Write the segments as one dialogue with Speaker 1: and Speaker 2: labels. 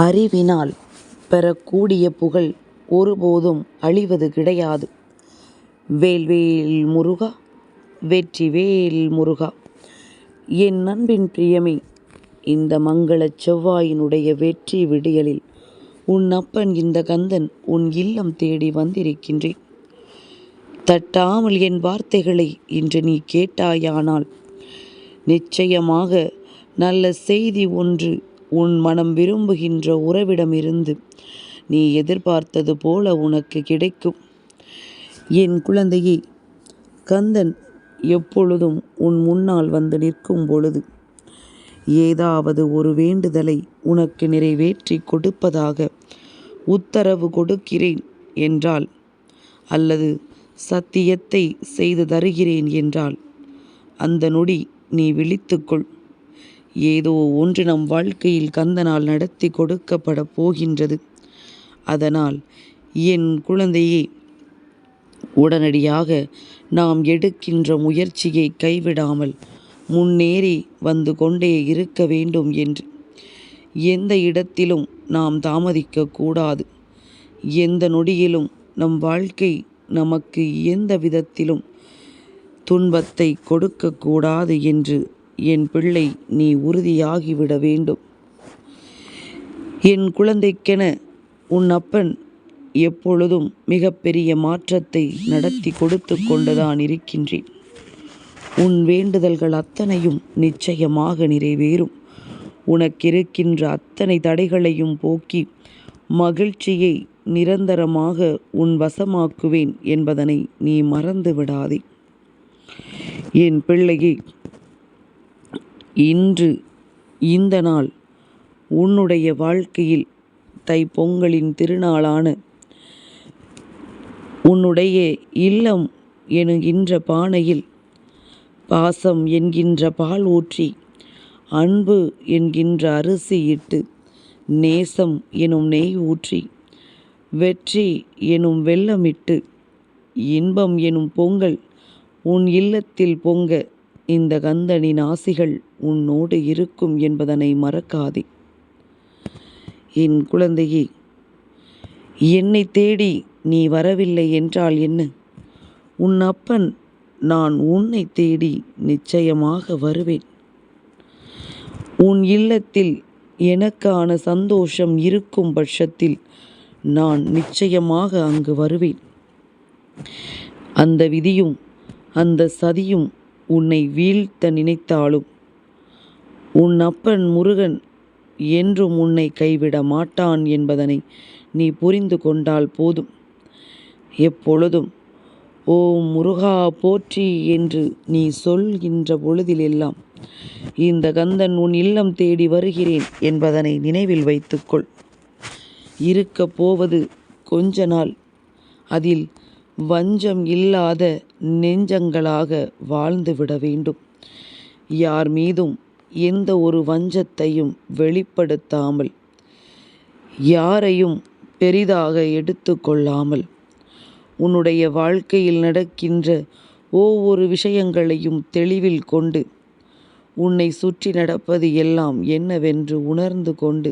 Speaker 1: அறிவினால் பெறக்கூடிய புகழ் ஒருபோதும் அழிவது கிடையாது. வேல்வேல் முருகா, வெற்றிவேல் முருகா. என் அன்பின் பிரியமே, இந்த மங்களச் செவ்வாயினுடைய வெற்றி விடியலில் உன் அப்பன் இந்த கந்தன் உன் இல்லம் தேடி வந்திருக்கின்றேன். தட்டாமல் என் வார்த்தைகளை இன்று நீ கேட்டாயானால் நிச்சயமாக நல்ல செய்தி ஒன்று உன் மனம் விரும்புகின்ற உறவிடமிருந்து நீ எதிர்பார்த்தது போல உனக்கு கிடைக்கும். என் குழந்தையே, கந்தன் எப்பொழுதும் உன் முன்னால் வந்து நிற்கும் பொழுது ஏதாவது ஒரு வேண்டுதலை உனக்கு நிறைவேற்றி கொடுப்பதாக உத்தரவு கொடுக்கிறேன் என்றால், அல்லது சத்தியத்தை செய்து தருகிறேன் என்றால், அந்த நொடி நீ விழித்துக்கொள். ஏதோ ஒன்று நம் வாழ்க்கையில் கந்தனால் நடத்தி கொடுக்கப்பட போகின்றது. அதனால் என் குழந்தையே, உடனடியாக நாம் எடுக்கின்ற முயற்சியை கைவிடாமல் முன்னேறி வந்து கொண்டே இருக்க வேண்டும் என்று. எந்த இடத்திலும் நாம் தாமதிக்கக்கூடாது. எந்த நொடியிலும் நம் வாழ்க்கை நமக்கு எந்த விதத்திலும் துன்பத்தை கொடுக்கக்கூடாது என்று என் பிள்ளை நீ உறுதியாகிவிட வேண்டும். என் குழந்தைக்கென உன் அப்பன் எப்பொழுதும் மிகப்பெரிய மாற்றத்தை நடத்தி கொடுத்து கொண்டுதான் இருக்கின்றேன். உன் வேண்டுதல்கள் அத்தனையும் நிச்சயமாக நிறைவேறும். உனக்கிருக்கின்ற அத்தனை தடைகளையும் போக்கி மகிழ்ச்சியை நிரந்தரமாக உன் வசமாக்குவேன் என்பதனை நீ மறந்து விடாதே. என் பிள்ளையே, இன்று இந்த நாள் உன்னுடைய வாழ்க்கையில் தைப்பொங்கலின் திருநாளான உன்னுடைய இல்லம் என்கின்ற பானையில் பாசம் என்கின்ற பால் ஊற்றி, அன்பு என்கின்ற அரிசி இட்டு, நேசம் எனும் நெய் ஊற்றி, வெற்றி எனும் வெல்லமிட்டு, இன்பம் எனும் பொங்கல் உன் இல்லத்தில் பொங்க இந்த கந்தனின் ஆசிகள் உன்னோடு இருக்கும் என்பதனை மறக்காதே. என் குழந்தையே, என்னை தேடி நீ வரவில்லை என்றால் என்ன? உன் அப்பன் நான் உன்னை தேடி நிச்சயமாக வருவேன். உன் இல்லத்தில் எனக்கான சந்தோஷம் இருக்கும் பட்சத்தில் நான் நிச்சயமாக அங்கு வருவேன். அந்த விதியும் அந்த சதியும் உன்னை வீழ்த்த நினைத்தாலும் உன் அப்பன் முருகன் என்றும் உன்னை கைவிட மாட்டான் என்பதனை நீ புரிந்து கொண்டால் போதும். எப்பொழுதும் ஓம் முருகா போற்றி என்று நீ சொல்கின்ற பொழுதிலெல்லாம் இந்த கந்தன் உன் இல்லம் தேடி வருகிறேன் என்பதனை நினைவில் வைத்துக்கொள். இருக்க போவது கொஞ்ச நாள். அதில் வஞ்சம் இல்லாத நெஞ்சங்களாக வாழ்ந்து விட வேண்டும். யார் மீதும் எந்த ஒரு வஞ்சத்தையும் வெளிப்படுத்தாமல், யாரையும் பெரிதாக எடுத்து கொள்ளாமல், உன்னுடைய வாழ்க்கையில் நடக்கின்ற ஒவ்வொரு விஷயங்களையும் தெளிவில் கொண்டு, உன்னை சுற்றி நடப்பது எல்லாம் என்னவென்று உணர்ந்து கொண்டு,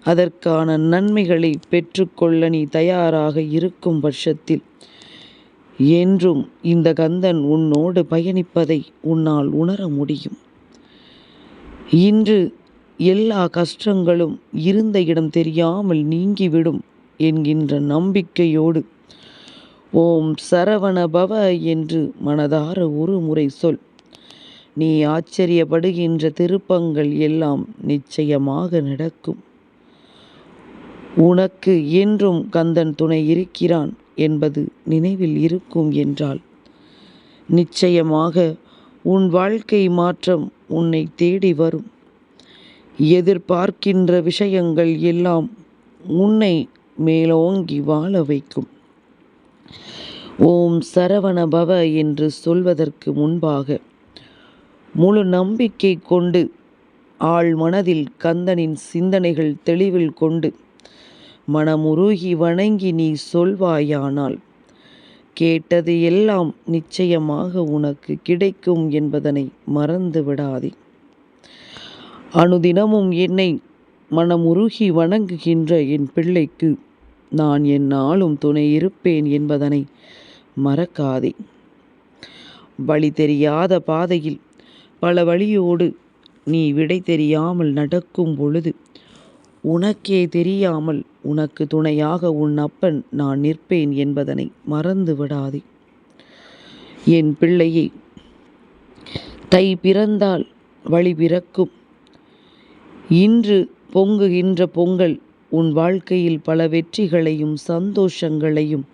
Speaker 1: அதற்கான நன்மைகளை பெற்றுக்கொள்ள நீ தயாராக இருக்கும் பட்சத்தில் என்றும் இந்த கந்தன் உன்னோடு பயணிப்பதை உன்னால் உணர முடியும். இன்று எல்லா கஷ்டங்களும் இருந்த இடம் தெரியாமல் நீங்கிவிடும் என்கின்ற நம்பிக்கையோடு ஓம் சரவண பவ என்று மனதார ஒரு முறை சொல். நீ ஆச்சரியப்படுகின்ற திருப்பங்கள் எல்லாம் நிச்சயமாக நடக்கும். உனக்கு என்றும் கந்தன் துணை இருக்கிறான் என்பது நினைவில் இருக்கும் என்றால் நிச்சயமாக உன் வாழ்க்கை மாற்றம் உன்னை தேடி வரும். எதிர்பார்க்கின்ற விஷயங்கள் எல்லாம் உன்னை மேலோங்கி வாழ வைக்கும். ஓம் சரவண பவ என்று சொல்வதற்கு முன்பாக முழு நம்பிக்கை கொண்டு ஆழ் மனதில் கந்தனின் சிந்தனைகள் தெளிவில் கொண்டு மனமுருகி வணங்கி நீ சொல்வாயானால் கேட்டது எல்லாம் நிச்சயமாக உனக்கு கிடைக்கும் என்பதனை மறந்து விடாதே. அனுதினமும் என்னை மனமுருகி வணங்குகின்ற என் பிள்ளைக்கு நான் எந்நாளும் துணை இருப்பேன் என்பதனை மறக்காதே. வழி தெரியாத பாதையில் பல வழியோடு நீ விடை தெரியாமல் நடக்கும் பொழுது உனக்கே தெரியாமல் உனக்கு துணையாக உன் அப்பன் நான் நிற்பேன் என்பதனை மறந்து விடாதே. என் பிள்ளையே, தை பிறந்தால் வழி பிறக்கும். இன்று பொங்குகின்ற பொங்கல் உன் வாழ்க்கையில் பல வெற்றிகளையும் சந்தோஷங்களையும்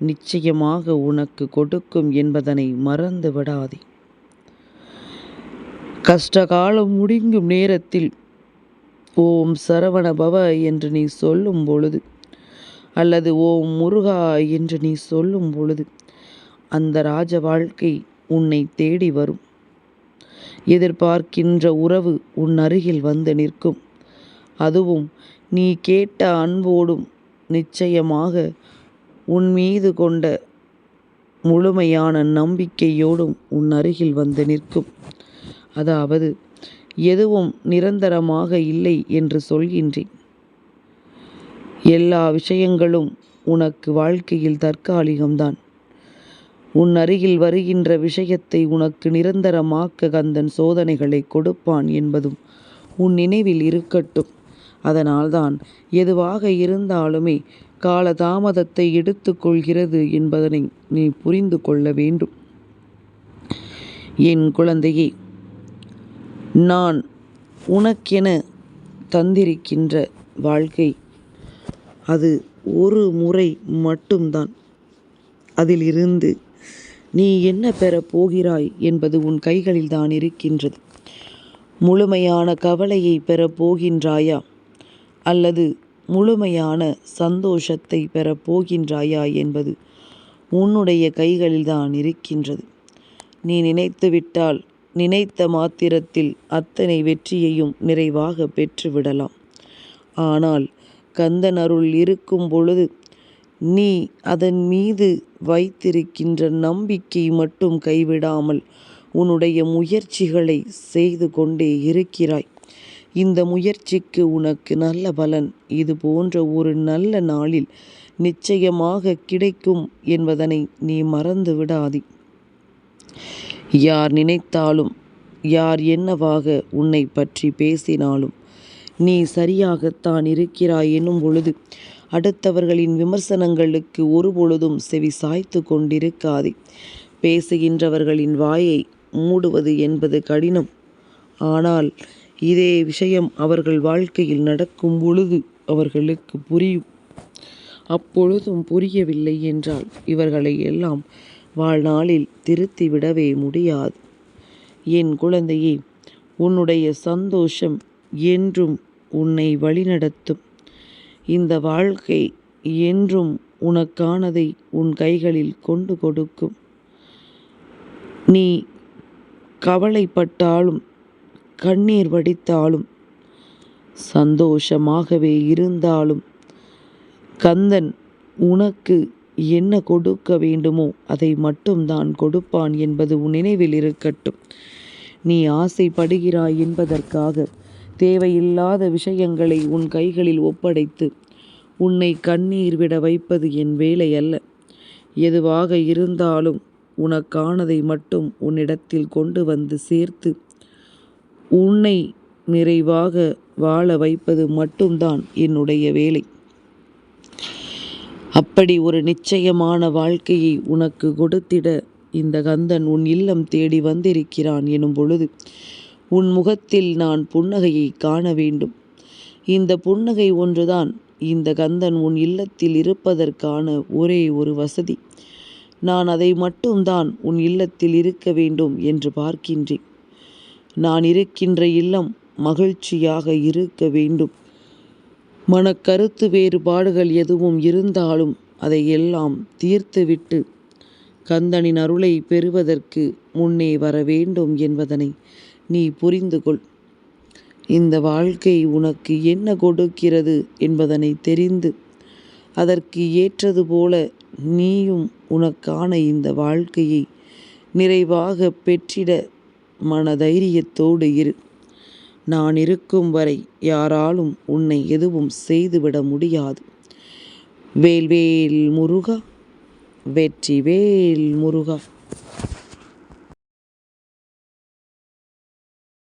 Speaker 1: நிச்சயமாக உனக்கு கொடுக்கும் என்பதனை மறந்து விடாதே. கஷ்டகாலம் முடிங்கும் நேரத்தில் ஓம் சரவண பவ என்று நீ சொல்லும் பொழுது, அல்லது ஓம் முருகா என்று நீ சொல்லும் பொழுது அந்த ராஜ வாழ்க்கை உன்னை தேடி வரும். எதிர்பார்க்கின்ற உறவு உன் அருகில் வந்து நிற்கும். அதுவும் நீ கேட்ட அன்போடும் நிச்சயமாக உன் மீது கொண்ட முழுமையான நம்பிக்கையோடும் உன் அருகில் வந்து நிற்கும். அதாவது எதுவும் நிரந்தரமாக இல்லை என்று சொல்கின்றேன். எல்லா விஷயங்களும் உனக்கு வாழ்க்கையில் தற்காலிகம்தான். உன் அருகில் வருகின்ற விஷயத்தை உனக்கு நிரந்தரமாக்க கந்தன் சோதனைகளை கொடுப்பான் என்பதும் உன் நினைவில் இருக்கட்டும். அதனால்தான் எதுவாக இருந்தாலுமே காலதாமதத்தை எடுத்துக்கொள்கிறது என்பதனை நீ புரிந்து கொள்ள வேண்டும். என் குழந்தையே, நான் உனக்கென தந்திருக்கின்ற வாழ்க்கை அது ஒரு முறை மட்டும்தான். அதிலிருந்து நீ என்ன பெறப் போகிறாய் என்பது உன் கைகளில் தான் இருக்கின்றது. முழுமையான கவலையை பெறப் போகின்றாயா அல்லது முழுமையான சந்தோஷத்தை பெறப் போகின்றாயா என்பது உன்னுடைய கைகளில் தான் இருக்கின்றது. நீ நினைத்துவிட்டால் நினைத்த மாத்திரத்தில் அத்தனை வெற்றியையும் நிறைவாக பெற்றுவிடலாம். ஆனால் கந்தன் அருள் இருக்கும் பொழுது நீ அதன் மீது வைத்திருக்கின்ற நம்பிக்கை மட்டும் கைவிடாமல் உன்னுடைய முயற்சிகளை செய்து கொண்டே இருக்கிறாய். இந்த முயற்சிக்கு உனக்கு நல்ல பலன் இது போன்ற ஒரு நல்ல நாளில் நிச்சயமாக கிடைக்கும் என்பதனை நீ மறந்து விடாதே. யார் நினைத்தாலும் யார் என்னவாக உன்னை பற்றி பேசினாலும் நீ சரியாகத்தான் இருக்கிறாய் என்னும் பொழுது அடுத்தவர்களின் விமர்சனங்களுக்கு ஒருபொழுதும் செவி சாய்த்து கொண்டிருக்காதே. பேசுகின்றவர்களின் வாயை மூடுவது என்பது கடினம். ஆனால் இதே விஷயம் அவர்கள் வாழ்க்கையில் நடக்கும் பொழுது அவர்களுக்கு புரியும். அப்பொழுதும் புரியவில்லை என்றால் இவர்களை எல்லாம் வாழ்நாளில் திருத்திவிடவே முடியாது. என் குழந்தையே, உன்னுடைய சந்தோஷம் என்றும் உன்னை வழிநடத்தும். இந்த வாழ்க்கை என்றும் உனக்கானதை உன் கைகளில் கொண்டு கொடுக்கும். நீ கவலைப்பட்டாலும் கண்ணீர் வடித்தாலும் சந்தோஷமாகவே இருந்தாலும் கந்தன் உனக்கு என்ன கொடுக்க வேண்டுமோ அதை மட்டும்தான் கொடுப்பான் என்பது உன் நினைவில் இருக்கட்டும். நீ ஆசைப்படுகிறாய் என்பதற்காக தேவையில்லாத விஷயங்களை உன் கைகளில் ஒப்படைத்து உன்னை கண்ணீர் விட வைப்பது என் வேலை அல்ல. எதுவாக இருந்தாலும் உனக்கானதை மட்டும் உன்னிடத்தில் கொண்டு வந்து சேர்த்து உன்னை நிறைவாக வாழ வைப்பது மட்டும்தான் என்னுடைய வேலை. அப்படி ஒரு நிச்சயமான வாழ்க்கையை உனக்கு கொடுத்திட இந்த கந்தன் உன் இல்லம் தேடி வந்திருக்கிறான் எனும் பொழுது உன் முகத்தில் நான் புன்னகையை காண வேண்டும். இந்த புன்னகை ஒன்றுதான் இந்த கந்தன் உன் இல்லத்தில் இருப்பதற்கான ஒரே ஒரு வசதி. நான் அதை மட்டும்தான் உன் இல்லத்தில் இருக்க வேண்டும் என்று பார்க்கின்றேன். நான் இருக்கின்ற இல்லம் மகிழ்ச்சியாக இருக்க வேண்டும். மனக்கருத்து வேறுபாடுகள் எதுவும் இருந்தாலும் அதை எல்லாம் தீர்த்துவிட்டு கந்தனின் அருளை பெறுவதற்கு முன்னே வர வேண்டும் என்பதனை நீ புரிந்து கொள். இந்த வாழ்க்கை உனக்கு என்ன கொடுக்கிறது என்பதனை தெரிந்து அதற்கு ஏற்றது போல நீயும் உனக்கான இந்த வாழ்க்கையை நிறைவாக பெற்றிட மனதைரியத்தோடு இரு. நான் இருக்கும் வரை யாராலும் உன்னை எதுவும் செய்துவிட முடியாது. வேல்வேல் முருகா, வெற்றிவேல் முருகா.